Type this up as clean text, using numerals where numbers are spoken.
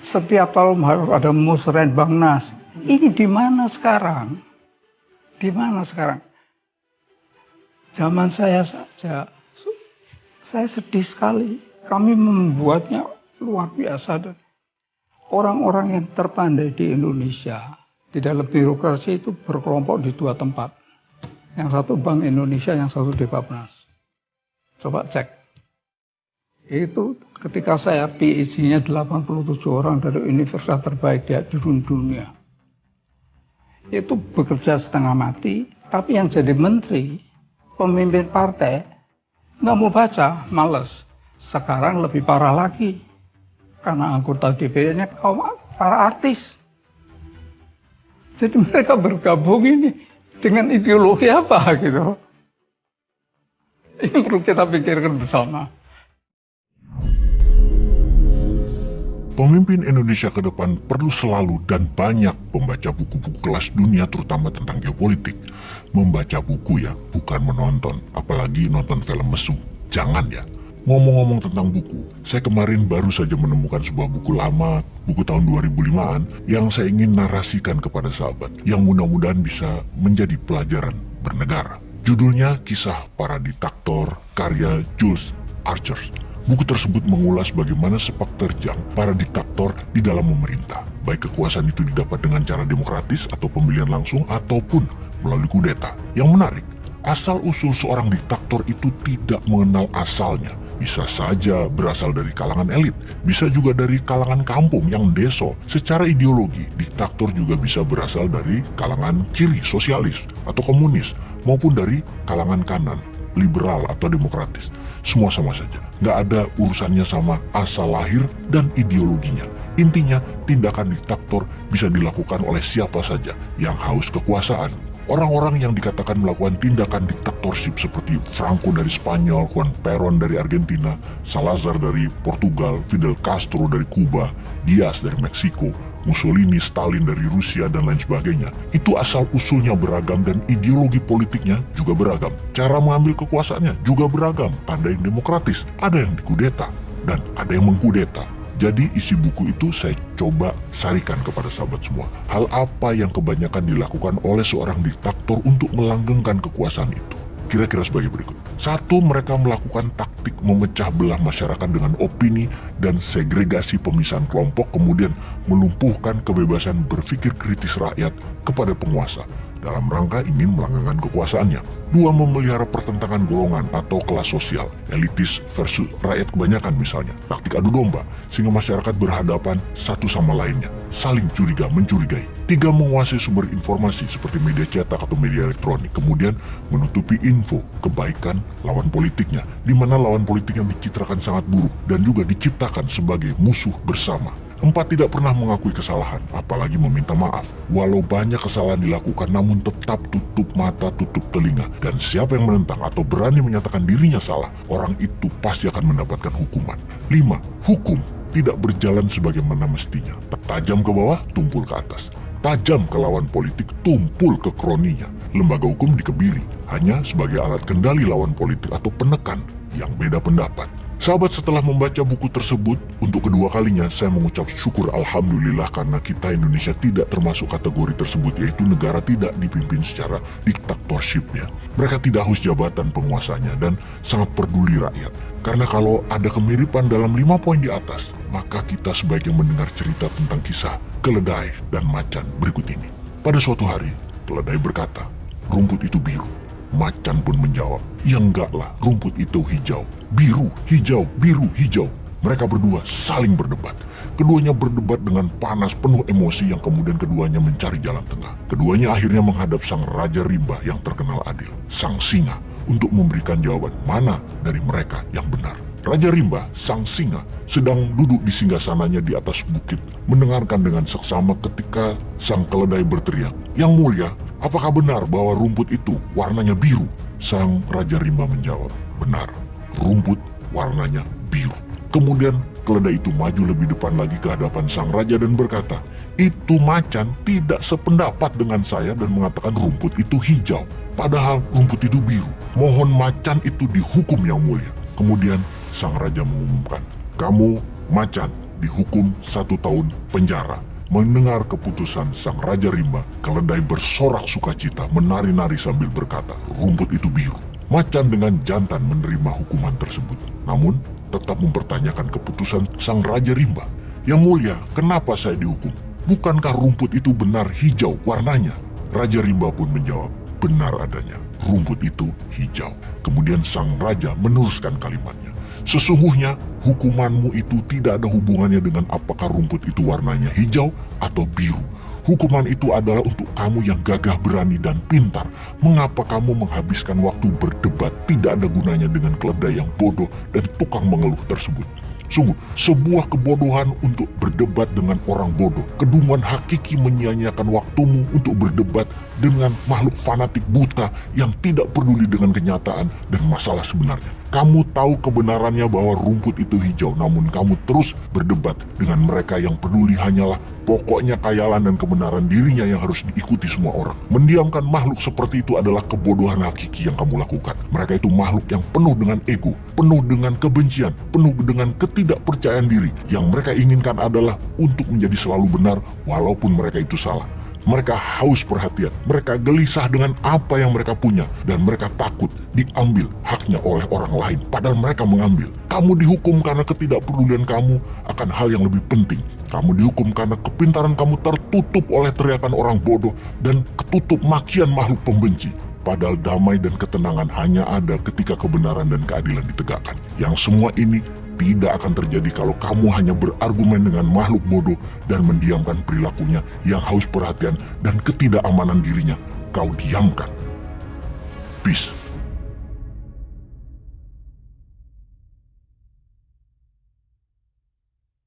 setiap tahun harus ada musrenbangnas. Ini di mana sekarang? Di mana sekarang? Zaman saya saja, saya sedih sekali. Kami membuatnya luar biasa. Dan orang-orang yang terpandai di Indonesia di dalam birokrasi itu berkelompok di 2 tempat. Yang satu Bank Indonesia, yang satu di Bappenas. Coba cek. Itu ketika saya PhD-nya 87 orang dari universitas terbaik di dunia. Itu bekerja setengah mati, tapi yang jadi menteri, pemimpin partai, nggak mau baca, males. Sekarang lebih parah lagi. Karena anggota DPR-nya kaum para artis. Jadi mereka bergabung ini dengan ideologi apa gitu. Ini perlu kita pikirkan bersama. Pemimpin Indonesia ke depan perlu selalu dan banyak membaca buku-buku kelas dunia terutama tentang geopolitik. Membaca buku ya, bukan menonton, apalagi nonton film mesum. Jangan ya. Ngomong-ngomong tentang buku, saya kemarin baru saja menemukan sebuah buku lama, buku tahun 2005-an, yang saya ingin narasikan kepada sahabat, yang mudah-mudahan bisa menjadi pelajaran bernegara. Judulnya Kisah Para Diktator, karya Jules Archer. Buku tersebut mengulas bagaimana sepak terjang para diktator di dalam memerintah. Baik kekuasaan itu didapat dengan cara demokratis atau pemilihan langsung ataupun melalui kudeta. Yang menarik, asal-usul seorang diktator itu tidak mengenal asalnya. Bisa saja berasal dari kalangan elit, bisa juga dari kalangan kampung yang deso. Secara ideologi, diktator juga bisa berasal dari kalangan kiri, sosialis, atau komunis, maupun dari kalangan kanan, liberal atau demokratis. Semua sama saja, nggak ada urusannya sama asal lahir dan ideologinya. Intinya, tindakan diktator bisa dilakukan oleh siapa saja yang haus kekuasaan. Orang-orang yang dikatakan melakukan tindakan diktatorship seperti Franco dari Spanyol, Juan Perón dari Argentina, Salazar dari Portugal, Fidel Castro dari Kuba, Diaz dari Meksiko, Mussolini, Stalin dari Rusia, dan lain sebagainya. Itu asal-usulnya beragam dan ideologi politiknya juga beragam. Cara mengambil kekuasaannya juga beragam. Ada yang demokratis, ada yang dikudeta, dan ada yang mengkudeta. Jadi isi buku itu saya coba sarikan kepada sahabat semua. Hal apa yang kebanyakan dilakukan oleh seorang diktator untuk melanggengkan kekuasaan itu? Kira-kira sebagai berikut. 1, mereka melakukan taktik memecah belah masyarakat dengan opini dan segregasi pemisahan kelompok, kemudian melumpuhkan kebebasan berpikir kritis rakyat kepada penguasa dalam rangka ingin melanggengkan kekuasaannya. 2, memelihara pertentangan golongan atau kelas sosial, elitis versus rakyat kebanyakan misalnya. Taktik adu domba, sehingga masyarakat berhadapan satu sama lainnya, saling curiga mencurigai. 3, menguasai sumber informasi seperti media cetak atau media elektronik, kemudian menutupi info kebaikan lawan politiknya, di mana lawan politiknya dicitrakan sangat buruk dan juga diciptakan sebagai musuh bersama. 4, tidak pernah mengakui kesalahan, apalagi meminta maaf. Walau banyak kesalahan dilakukan, namun tetap tutup mata, tutup telinga. Dan siapa yang menentang atau berani menyatakan dirinya salah, orang itu pasti akan mendapatkan hukuman. 5, hukum tidak berjalan sebagaimana mestinya. Tajam ke bawah, tumpul ke atas. Tajam ke lawan politik, tumpul ke kroninya. Lembaga hukum dikebiri, hanya sebagai alat kendali lawan politik atau penekan yang beda pendapat. Sahabat, setelah membaca buku tersebut, untuk kedua kalinya saya mengucap syukur alhamdulillah karena kita Indonesia tidak termasuk kategori tersebut, yaitu negara tidak dipimpin secara diktatorshipnya. Mereka tidak haus jabatan penguasanya dan sangat peduli rakyat. Karena kalau ada kemiripan dalam 5 poin di atas, maka kita sebaiknya mendengar cerita tentang kisah keledai dan macan berikut ini. Pada suatu hari, keledai berkata, rumput itu biru. Macan pun menjawab, ya enggak lah, rumput itu hijau. Biru, hijau, biru, hijau. Mereka berdua saling berdebat. Keduanya berdebat dengan panas, penuh emosi yang kemudian keduanya mencari jalan tengah. Keduanya akhirnya menghadap sang Raja Rimba yang terkenal adil, sang singa, untuk memberikan jawaban mana dari mereka yang benar. Raja Rimba, sang singa, sedang duduk di singgasananya di atas bukit, mendengarkan dengan seksama ketika sang keledai berteriak, "Yang mulia, apakah benar bahwa rumput itu warnanya biru?" Sang Raja Rimba menjawab, "Benar, rumput warnanya biru." Kemudian keledai itu maju lebih depan lagi ke hadapan sang raja dan berkata, "Itu macan tidak sependapat dengan saya dan mengatakan rumput itu hijau, padahal rumput itu biru. Mohon macan itu dihukum yang mulia." Kemudian sang raja mengumumkan, "Kamu macan dihukum 1 tahun penjara. Mendengar keputusan sang Raja Rimba, keledai bersorak sukacita menari-nari sambil berkata, rumput itu biru. Macan dengan jantan menerima hukuman tersebut, namun tetap mempertanyakan keputusan sang Raja Rimba. Yang mulia, kenapa saya dihukum? Bukankah rumput itu benar hijau warnanya? Raja Rimba pun menjawab, benar adanya, rumput itu hijau. Kemudian sang raja meneruskan kalimatnya, sesungguhnya hukumanmu itu tidak ada hubungannya dengan apakah rumput itu warnanya hijau atau biru. Hukuman itu adalah untuk kamu yang gagah berani dan pintar. Mengapa kamu menghabiskan waktu berdebat tidak ada gunanya dengan keledai yang bodoh dan tukang mengeluh tersebut? Sungguh, sebuah kebodohan untuk berdebat dengan orang bodoh. Kedunguan hakiki menyia-nyiakan waktumu untuk berdebat dengan makhluk fanatik buta yang tidak peduli dengan kenyataan dan masalah sebenarnya. Kamu tahu kebenarannya bahwa rumput itu hijau, namun kamu terus berdebat dengan mereka yang peduli hanyalah pokoknya khayalan dan kebenaran dirinya yang harus diikuti semua orang. Mendiamkan makhluk seperti itu adalah kebodohan hakiki yang kamu lakukan. Mereka itu makhluk yang penuh dengan ego, penuh dengan kebencian, penuh dengan ketidakpercayaan diri. Yang mereka inginkan adalah untuk menjadi selalu benar walaupun mereka itu salah. Mereka haus perhatian, mereka gelisah dengan apa yang mereka punya, dan mereka takut diambil haknya oleh orang lain, padahal mereka mengambil. Kamu dihukum karena ketidakpedulian kamu akan hal yang lebih penting. Kamu dihukum karena kepintaran kamu tertutup oleh teriakan orang bodoh dan ketutup makian makhluk pembenci. Padahal damai dan ketenangan hanya ada ketika kebenaran dan keadilan ditegakkan. Yang semua ini tidak akan terjadi kalau kamu hanya berargumen dengan makhluk bodoh dan mendiamkan perilakunya yang haus perhatian dan ketidakamanan dirinya. Kau diamkan. Peace.